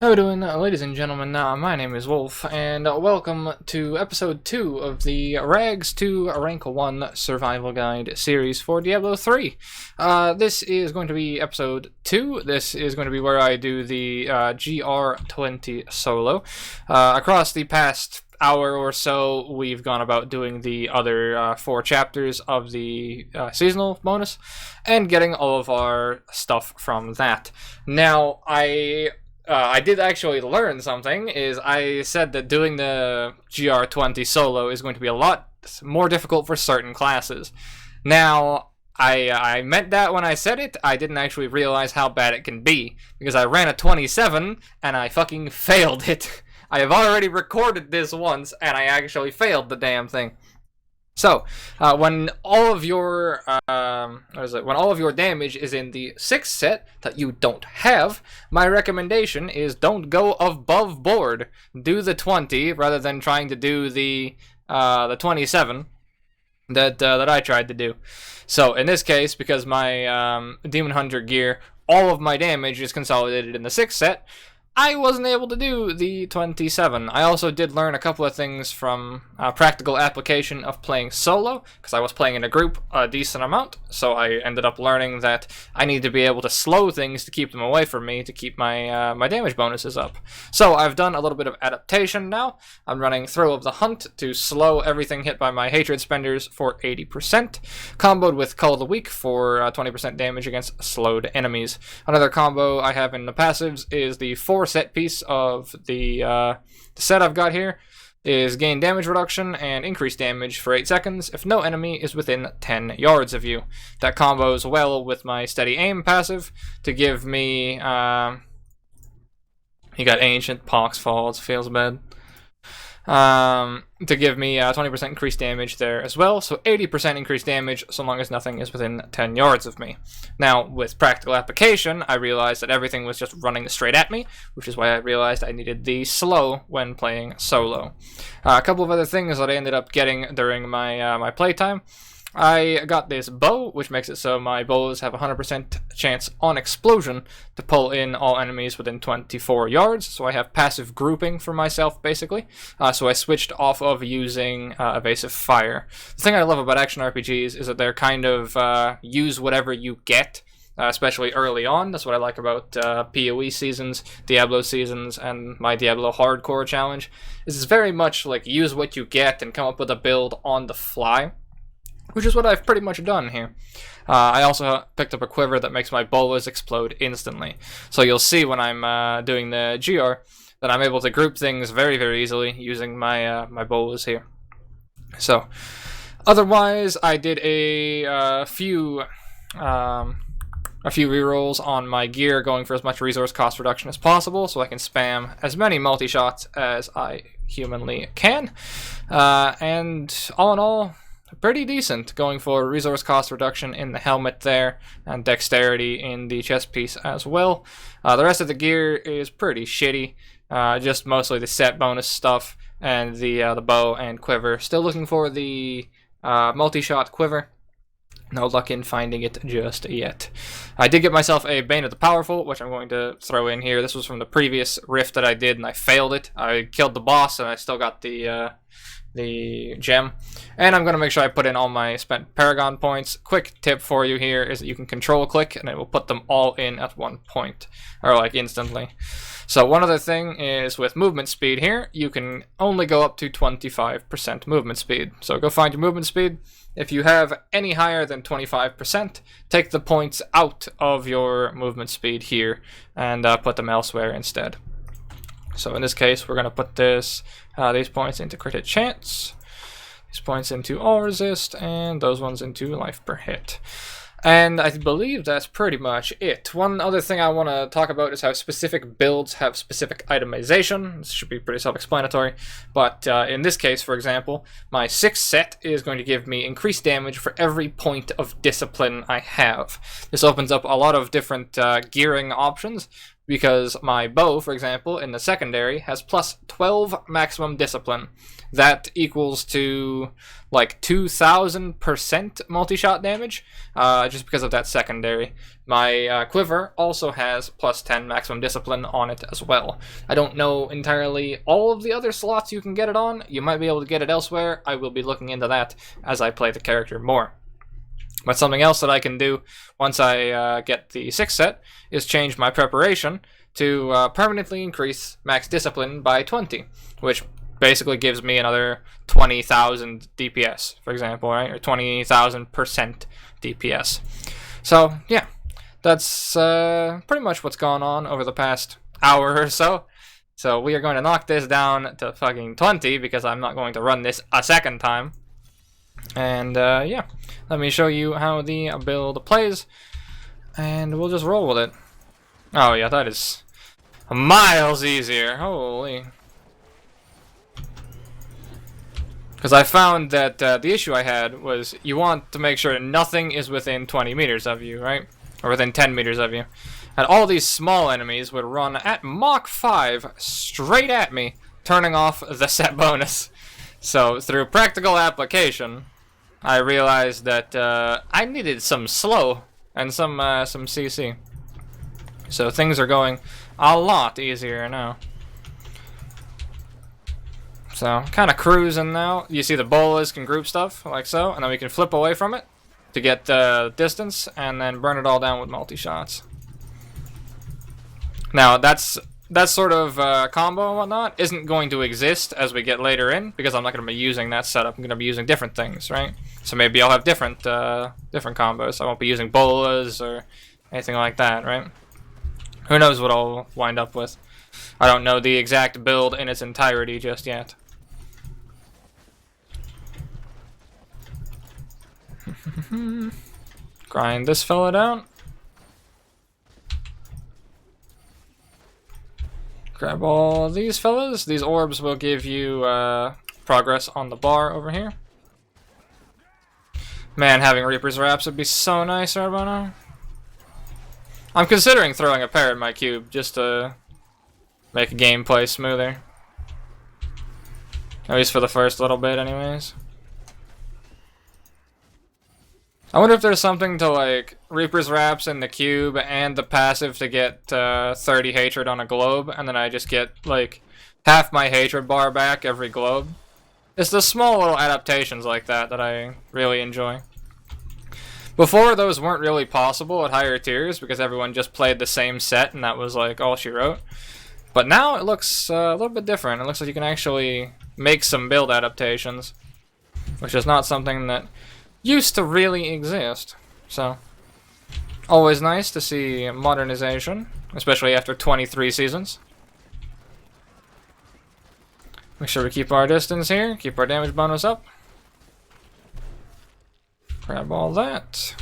How we doing, ladies and gentlemen? My name is Wolf, and welcome to episode 2 of the Rags to Rank 1 Survival Guide series for Diablo 3. This is going to be episode 2. This is going to be where I do the GR20 solo. Across the past hour or so, we've gone about doing the other 4 chapters of the seasonal bonus, and getting all of our stuff from that. Now, I did actually learn something. Is I said that doing the GR20 solo is going to be a lot more difficult for certain classes. Now, I meant that when I said it. I didn't actually realize how bad it can be, because I ran a 27 and I fucking failed it. I have already recorded this once and I actually failed the damn thing. So, when all of your when all of your damage is in the 6th set that you don't have, my recommendation is don't go above board. Do the 20 rather than trying to do the 27 that I tried to do. So in this case, because my Demon Hunter gear, all of my damage is consolidated in the 6th set, I wasn't able to do the 27. I also did learn a couple of things from practical application of playing solo, because I was playing in a group a decent amount, so I ended up learning that I need to be able to slow things to keep them away from me, to keep my my damage bonuses up. So I've done a little bit of adaptation now. I'm running Thrill of the Hunt to slow everything hit by my Hatred Spenders for 80%, comboed with Cull of the Weak for 20% damage against slowed enemies. Another combo I have in the passives is the 4 set piece of the set I've got here is gain damage reduction and increase damage for 8 seconds if no enemy is within 10 yards of you. That combos well with my steady aim passive to give me you got ancient pox falls, feels bad. To give me 20% increased damage there as well, so 80% increased damage so long as nothing is within 10 yards of me. Now, with practical application, I realized that everything was just running straight at me, which is why I realized I needed the slow when playing solo. A couple of other things that I ended up getting during my my playtime. I got this bow, which makes it so my bows have 100% chance on explosion to pull in all enemies within 24 yards, so I have passive grouping for myself, basically. So I switched off of using evasive fire. The thing I love about action RPGs is that they're kind of use whatever you get, especially early on. That's what I like about PoE seasons, Diablo seasons, and my Diablo Hardcore challenge. It's very much like use what you get and come up with a build on the fly, which is what I've pretty much done here. I also picked up a quiver that makes my bolas explode instantly. So you'll see when I'm doing the GR that I'm able to group things very, very easily using my my bolas here. So, otherwise, I did a few rerolls on my gear, going for as much resource cost reduction as possible, so I can spam as many multi-shots as I humanly can. And all in all, pretty decent, going for resource cost reduction in the helmet there, and dexterity in the chest piece as well. The rest of the gear is pretty shitty, just mostly the set bonus stuff, and the bow and quiver. Still looking for the multi-shot quiver. No luck in finding it just yet. I did get myself a Bane of the Powerful, which I'm going to throw in here. This was from the previous rift that I did, and I failed it. I killed the boss, and I still got the gem, and I'm going to make sure I put in all my spent Paragon points. Quick tip for you here is that you can control click and it will put them all in at one point, or like instantly. So one other thing is with movement speed here, you can only go up to 25% movement speed. So go find your movement speed. If you have any higher than 25%, take the points out of your movement speed here and put them elsewhere instead. So in this case, we're going to put these points into crit hit chance, these points into all resist, and those ones into life per hit. And I believe that's pretty much it. One other thing I want to talk about is how specific builds have specific itemization. This should be pretty self-explanatory, but in this case, for example, my 6th set is going to give me increased damage for every point of discipline I have. This opens up a lot of different gearing options, because my bow, for example, in the secondary has plus 12 maximum discipline. That equals to like 2,000% multi-shot damage, just because of that secondary. My quiver also has plus 10 maximum discipline on it as well. I don't know entirely all of the other slots you can get it on. You might be able to get it elsewhere. I will be looking into that as I play the character more. But something else that I can do once I get the 6th set is change my preparation to permanently increase max discipline by 20, which basically gives me another 20,000 DPS, for example, right? Or 20,000% DPS. So, yeah, that's pretty much what's gone on over the past hour or so. So we are going to knock this down to fucking 20 because I'm not going to run this a second time. And, yeah, let me show you how the build plays, and we'll just roll with it. Oh, yeah, that is miles easier. Holy. Because I found that the issue I had was you want to make sure nothing is within 20 meters of you, right? Or within 10 meters of you. And all these small enemies would run at Mach 5 straight at me, turning off the set bonus. So, through practical application, I realized that I needed some slow and some CC. So things are going a lot easier now. So, kind of cruising now. You see the bolas can group stuff, like so, and then we can flip away from it to get distance, and then burn it all down with multi-shots. Now, that's sort of combo and whatnot isn't going to exist as we get later in, because I'm not going to be using that setup. I'm going to be using different things, right? So maybe I'll have different combos. I won't be using bolas or anything like that, right? Who knows what I'll wind up with. I don't know the exact build in its entirety just yet. Grind this fella down. Grab all these fellas. These orbs will give you progress on the bar over here. Man, having Reaper's Wraps would be so nice right about now. I'm considering throwing a pair in my cube just to make gameplay smoother. At least for the first little bit anyways. I wonder if there's something to like Reaper's Wraps in the cube and the passive to get 30 hatred on a globe, and then I just get like half my hatred bar back every globe. It's the small little adaptations like that that I really enjoy. Before, those weren't really possible at higher tiers because everyone just played the same set and that was like all she wrote. But now it looks a little bit different. It looks like you can actually make some build adaptations, which is not something that used to really exist. So, always nice to see modernization, especially after 23 seasons. Make sure we keep our distance here, keep our damage bonus up. Grab all that.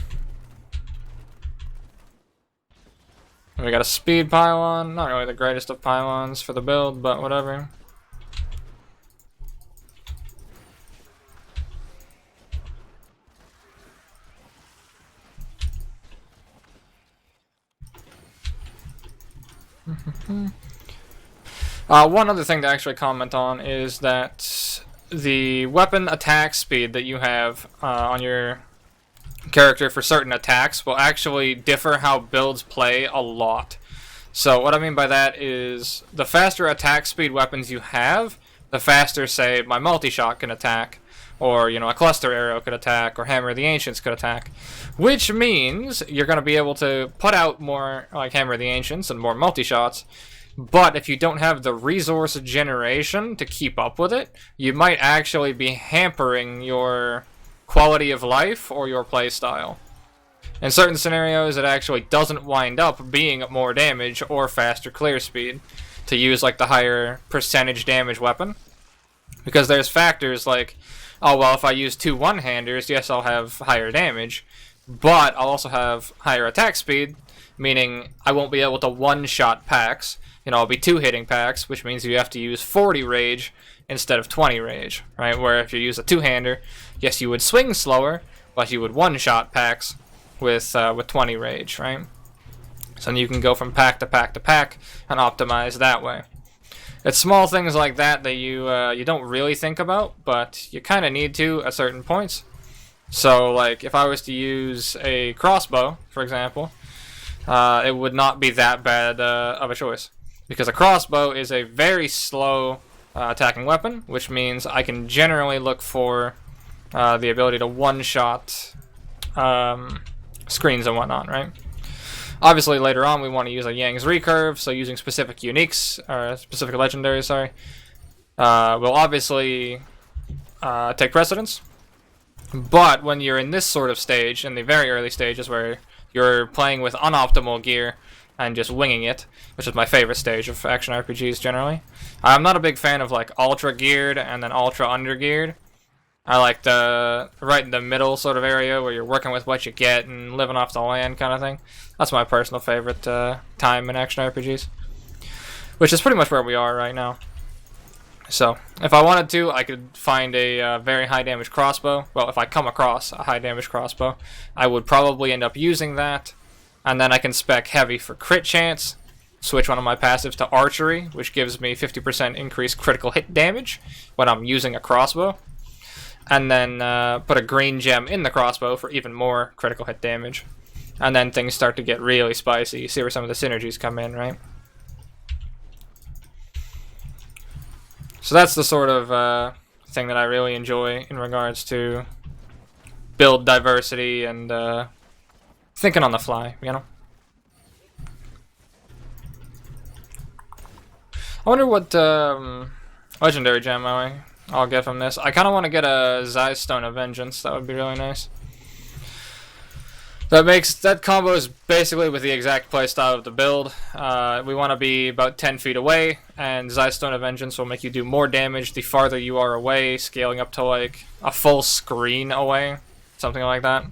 We got a speed pylon, not really the greatest of pylons for the build, but whatever. One other thing to actually comment on is that the weapon attack speed that you have on your character for certain attacks will actually differ how builds play a lot. So what I mean by that is the faster attack speed weapons you have, the faster, say, my multi-shot can attack, or, you know, a cluster arrow could attack, or Hammer of the Ancients could attack. Which means you're going to be able to put out more, like, Hammer of the Ancients and more multi-shots, but if you don't have the resource generation to keep up with it, you might actually be hampering your quality of life or your playstyle. In certain scenarios, it actually doesn't wind up being more damage or faster clear speed to use, like, the higher percentage damage weapon. Because there's factors like, oh, well, if I use 2 one-handers, yes, I'll have higher damage, but I'll also have higher attack speed, meaning I won't be able to one-shot packs. You know, I'll be 2-hitting packs, which means you have to use 40 rage instead of 20 rage, right? Where if you use a 2-hander, yes, you would swing slower, but you would one-shot packs with 20 rage, right? So you can go from pack to pack to pack and optimize that way. It's small things like that that you don't really think about, but you kind of need to at certain points. So, like, if I was to use a crossbow, for example, it would not be that bad of a choice. Because a crossbow is a very slow attacking weapon, which means I can generally look for the ability to one-shot screens and whatnot, right? Obviously, later on, we want to use a Yang's recurve, so using specific uniques, or specific legendaries, sorry, will obviously take precedence. But when you're in this sort of stage, in the very early stages where you're playing with unoptimal gear and just winging it, which is my favorite stage of action RPGs generally. I'm not a big fan of like ultra geared and then ultra under geared. I like the right in the middle sort of area where you're working with what you get and living off the land kind of thing. That's my personal favorite time in action RPGs, which is pretty much where we are right now. So, if I wanted to, I could find a very high damage crossbow. Well, if I come across a high damage crossbow, I would probably end up using that, and then I can spec heavy for crit chance, switch one of my passives to archery, which gives me 50% increased critical hit damage when I'm using a crossbow, and then put a green gem in the crossbow for even more critical hit damage. And then things start to get really spicy. You see where some of the synergies come in, right? So that's the sort of thing that I really enjoy in regards to build diversity and thinking on the fly, you know? I wonder what legendary gem I'll get from this. I kind of want to get a Zai's Stone of Vengeance. That would be really nice. That combo is basically with the exact playstyle of the build. We want to be about 10 feet away, and Zai's Stone of Vengeance will make you do more damage the farther you are away, scaling up to like a full screen away, something like that.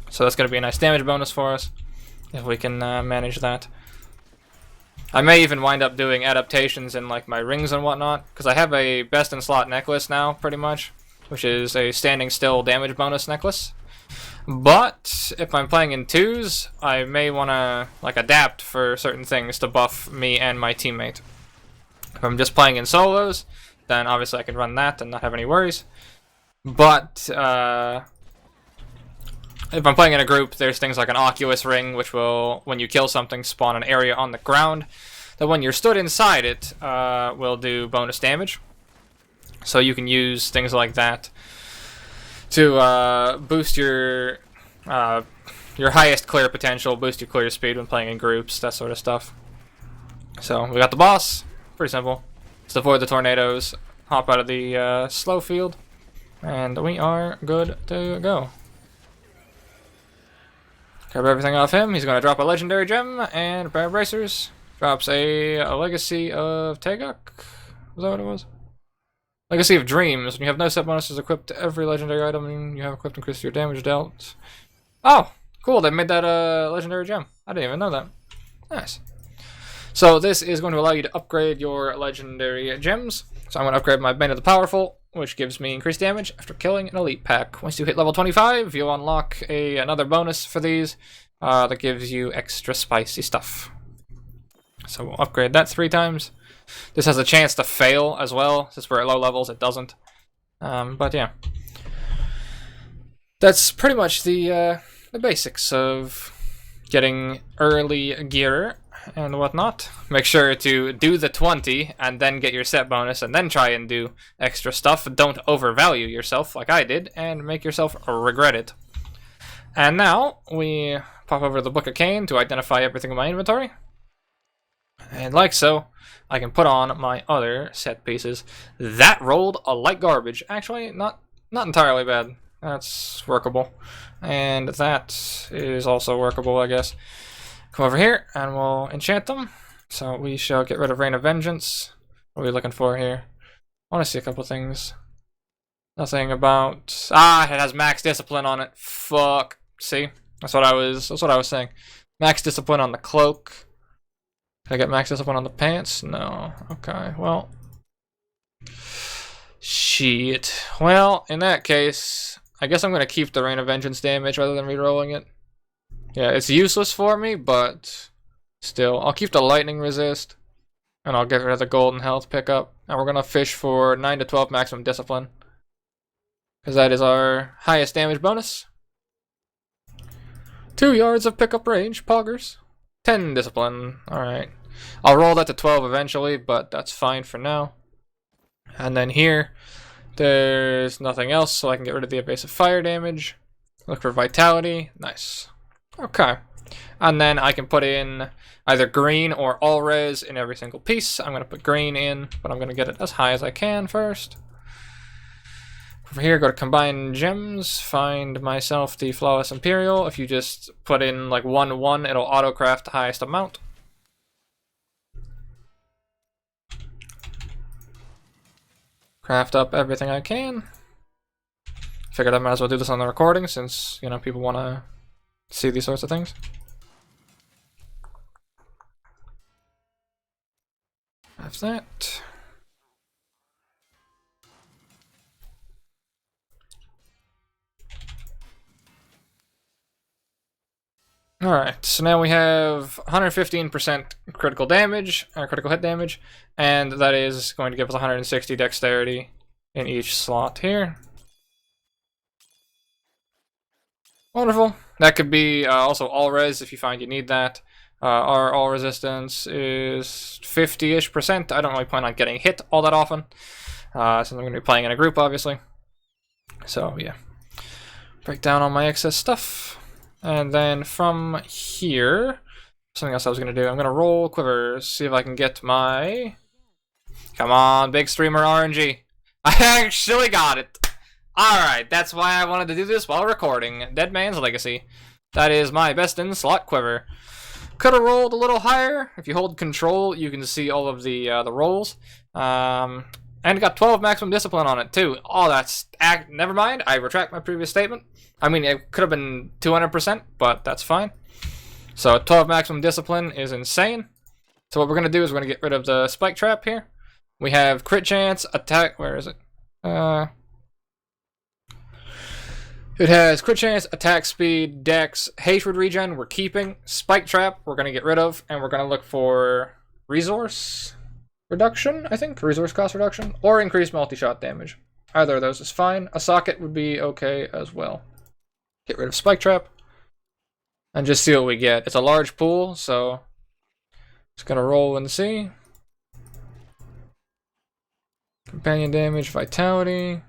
So that's going to be a nice damage bonus for us, if we can manage that. I may even wind up doing adaptations in like my rings and whatnot, because I have a best in slot necklace now, pretty much, which is a standing still damage bonus necklace. But if I'm playing in 2's, I may want to like adapt for certain things to buff me and my teammate. If I'm just playing in solos, then obviously I can run that and not have any worries. But if I'm playing in a group, there's things like an Oculus ring, which will, when you kill something, spawn an area on the ground that when you're stood inside it, will do bonus damage. So you can use things like that to boost your highest clear potential, boost your clear speed when playing in groups, that sort of stuff. So we got the boss. Pretty simple. Just avoid the tornadoes, hop out of the slow field, and we are good to go. Grab everything off him. He's going to drop a legendary gem and a pair of bracers. Drops a Legacy of Tagok. Was that what it was? Legacy of Dreams. When you have no set bonuses equipped to every legendary item you have equipped, increase your damage dealt. Oh, cool. They made that a legendary gem. I didn't even know that. Nice. So this is going to allow you to upgrade your legendary gems. So I'm going to upgrade my Bane of the Powerful, which gives me increased damage after killing an elite pack. Once you hit level 25, you'll unlock another bonus for these that gives you extra spicy stuff. So we'll upgrade that 3 times. This has a chance to fail as well, since we're at low levels, it doesn't. But yeah. That's pretty much the basics of getting early gear and whatnot. Make sure to do the 20 and then get your set bonus and then try and do extra stuff. Don't overvalue yourself like I did and make yourself regret it. And now we pop over to the Book of Cain to identify everything in my inventory. And like so, I can put on my other set pieces. That rolled like garbage. Actually, not entirely bad. That's workable. And that is also workable, I guess. Come over here, and we'll enchant them. So we shall get rid of Rain of Vengeance. What are we looking for here? I want to see a couple things. Nothing about... Ah, it has max discipline on it. Fuck. See? That's what I was saying. Max discipline on the cloak. Can I get max discipline on the pants? No. Okay, well... Shit. Well, in that case, I guess I'm going to keep the Rain of Vengeance damage rather than rerolling it. Yeah, it's useless for me, but Still, I'll keep the lightning resist, and I'll get rid of the golden health pickup. And we're gonna fish for 9 to 12 maximum discipline, because that is our highest damage bonus. 2 yards of pickup range, poggers. 10 discipline. Alright. I'll roll that to 12 eventually, but that's fine for now. And then here, there's nothing else, so I can get rid of the evasive fire damage. Look for vitality. Nice. Okay. And then I can put in either green or all res in every single piece. I'm going to put green in, but I'm going to get it as high as I can first. Over here, go to combine gems, find myself the flawless imperial. If you just put in like 1-1, it'll auto craft the highest amount. Craft up everything I can. Figured I might as well do this on the recording since, you know, people want to see these sorts of things. Have that. Alright, so now we have 115% critical damage, critical hit damage, and that is going to give us 160 dexterity in each slot here. Wonderful. That could be also all res if you find you need that. Our all resistance is 50-ish%. I don't really plan on getting hit all that often, since I'm going to be playing in a group, obviously. So, yeah. Break down all my excess stuff. And then from here, something else I was going to do. I'm going to roll quivers, see if I can get my... Come on, big streamer RNG. I actually got it. Alright, that's why I wanted to do this while recording. Dead Man's Legacy. That is my best in slot quiver. Could have rolled a little higher. If you hold control, you can see all of the rolls. And got 12 maximum discipline on it, too. Oh, that's... Never mind, I retract my previous statement. I mean, it could have been 200%, but that's fine. So 12 maximum discipline is insane. So what we're going to do is we're going to get rid of the spike trap here. We have crit chance, attack... Where is it? It has crit chance, attack speed, dex, hatred regen we're keeping. Spike trap we're going to get rid of, and we're going to look for resource reduction, I think. Resource cost reduction. Or increased multi-shot damage. Either of those is fine. A socket would be okay as well. Get rid of spike trap. And just see what we get. It's a large pool, so just gonna roll and see. Companion damage, vitality.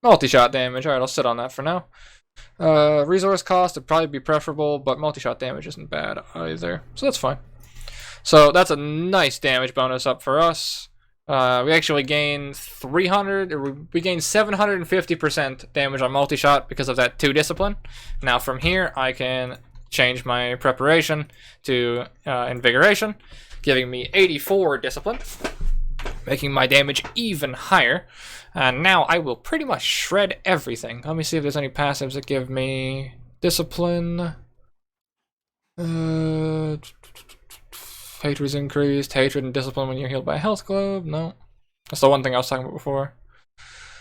Multi-shot damage. Alright, I'll sit on that for now. Resource cost would probably be preferable, but multi-shot damage isn't bad either. So that's fine. So that's a nice damage bonus up for us. We actually gain 750% damage on multi-shot because of that 2 discipline. Now from here, I can change my preparation to invigoration, giving me 84 discipline, making my damage even higher. And now I will pretty much shred everything. Let me see if there's any passives that give me discipline. Hatred is increased. Hatred and discipline when you're healed by a health globe. No. That's the one thing I was talking about before.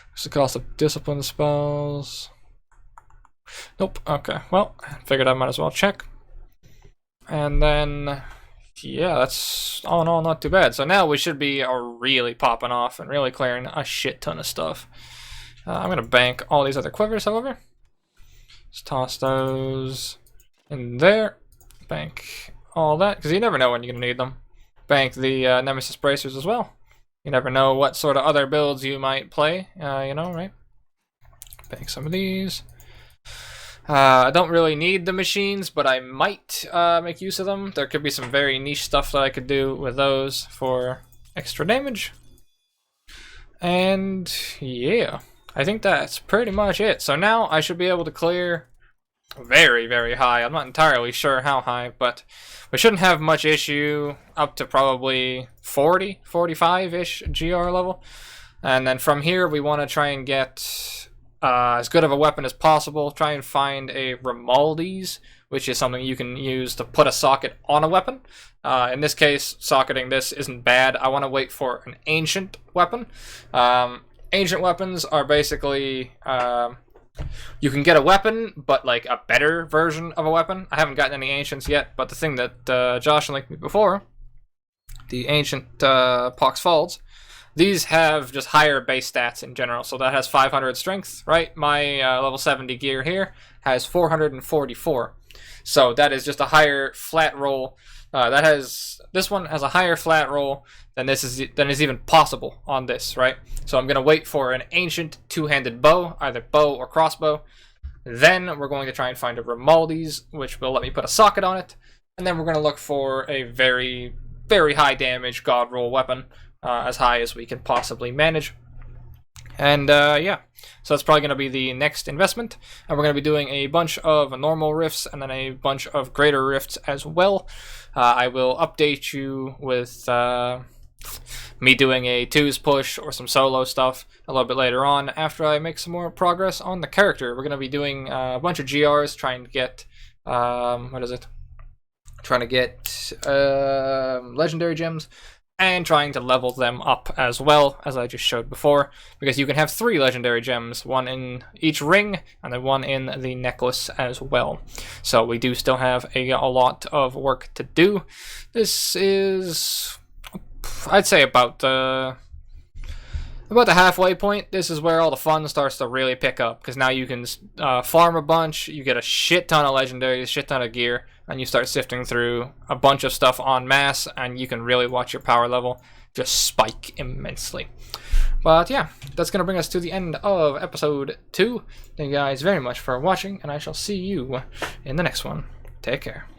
What's the cost of discipline spells? Nope. Okay. Well, figured I might as well check. And then, yeah, that's all in all not too bad. So now we should be really popping off and really clearing a shit ton of stuff. I'm going to bank all these other quivers, however. Just toss those in there. Bank all that, because you never know when you're going to need them. Bank the Nemesis Bracers as well. You never know what sort of other builds you might play, you know, right? Bank some of these. I don't really need the machines, but I might make use of them. There could be some very niche stuff that I could do with those for extra damage. And yeah, I think that's pretty much it. So now I should be able to clear very, very high. I'm not entirely sure how high, but we shouldn't have much issue up to probably 40, 45-ish GR level. And then from here, we want to try and get as good of a weapon as possible. Try and find a Romaldi's, which is something you can use to put a socket on a weapon. In this case, socketing this isn't bad. I want to wait for an ancient weapon. Ancient weapons are basically You can get a weapon, but like a better version of a weapon. I haven't gotten any ancients yet, but the thing that Josh linked me before, the ancient Pox Falls, these have just higher base stats in general. So that has 500 strength, right? My level 70 gear here has 444. So that is just a higher flat roll. This one has a higher flat roll than is even possible on this, right? So I'm gonna wait for an ancient two-handed bow, either bow or crossbow. Then we're going to try and find a Grimaldi's, which will let me put a socket on it, and then we're gonna look for a very, very high damage god roll weapon, as high as we can possibly manage. And yeah, so that's probably going to be the next investment. And we're going to be doing a bunch of normal rifts and then a bunch of greater rifts as well. I will update you with me doing a 2's push or some solo stuff a little bit later on after I make some more progress on the character. We're going to be doing a bunch of GRs, trying to get, trying to get legendary gems, and trying to level them up as well, as I just showed before, because you can have 3 legendary gems, 1 in each ring, and then 1 in the necklace as well. So we do still have a lot of work to do. This is, I'd say, about the halfway point. This is where all the fun starts to really pick up, because now you can farm a bunch, you get a shit ton of legendaries, a shit ton of gear, and you start sifting through a bunch of stuff en masse, and you can really watch your power level just spike immensely. But yeah, that's going to bring us to the end of episode 2. Thank you guys very much for watching, and I shall see you in the next one. Take care.